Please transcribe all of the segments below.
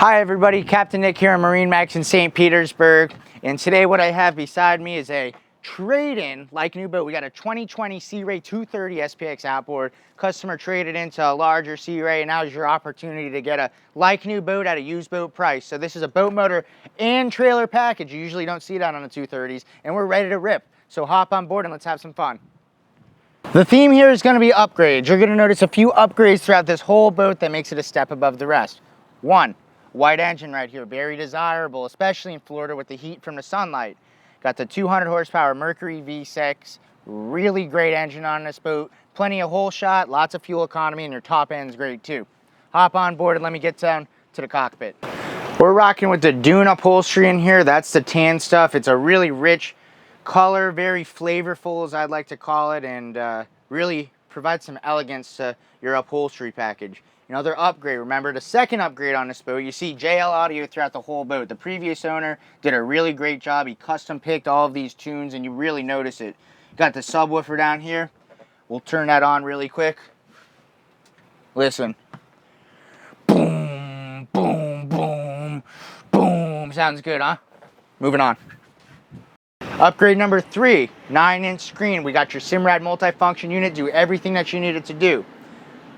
Hi everybody, Captain Nick here on MarineMax in St. Petersburg, and today what I have beside me is a trade-in like new boat. We got a 2020 Sea Ray 230 SPX-Outboard. Customer traded into a larger Sea Ray, and now is your opportunity to get a like new boat at a used boat price. So this is a boat motor and trailer package. You usually don't see that on the 230s, and we're ready to rip. So hop on board and let's have some fun. The theme here is going to be upgrades. You're going to notice a few upgrades throughout this whole boat that makes it a step above the rest. One, white engine right here, very desirable, especially in Florida with the heat from the sunlight. Got the 200 horsepower Mercury V6, really great engine on this boat, plenty of hole shot, lots of fuel economy, and your top end's great too. Hop on board and let me get down to the cockpit. We're rocking with the dune upholstery in here. That's the tan stuff. It's a really rich color, very flavorful as I'd like to call it, and really provides some elegance to your upholstery package. Another upgrade, remember the second upgrade on this boat, you see JL audio throughout the whole boat. The previous owner did a really great job. He custom picked all of these tunes and you really notice it. Got the subwoofer down here. We'll turn that on really quick. Listen. Boom, boom, boom, boom. Sounds good, huh? Moving on. Upgrade number 3, 9-inch screen. We got your Simrad multifunction unit, do everything that you need it to do.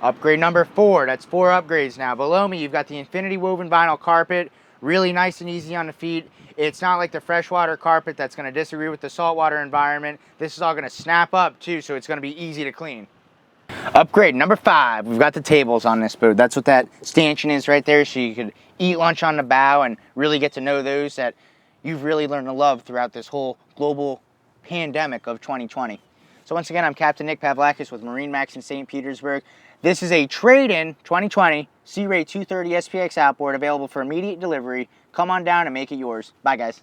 Upgrade number 4, that's 4 upgrades now. Below me, you've got the infinity woven vinyl carpet, really nice and easy on the feet. It's not like the freshwater carpet that's going to disagree with the saltwater environment. This is all going to snap up too, so it's going to be easy to clean. Upgrade number 5, we've got the tables on this boat. That's what that stanchion is right there, so you could eat lunch on the bow and really get to know those that you've really learned to love throughout this whole global pandemic of 2020. So once again, I'm Captain Nick Pavlakis with MarineMax in St. Petersburg. This is a trade-in 2020 Sea Ray 230 SPX Outboard available for immediate delivery. Come on down and make it yours. Bye, guys.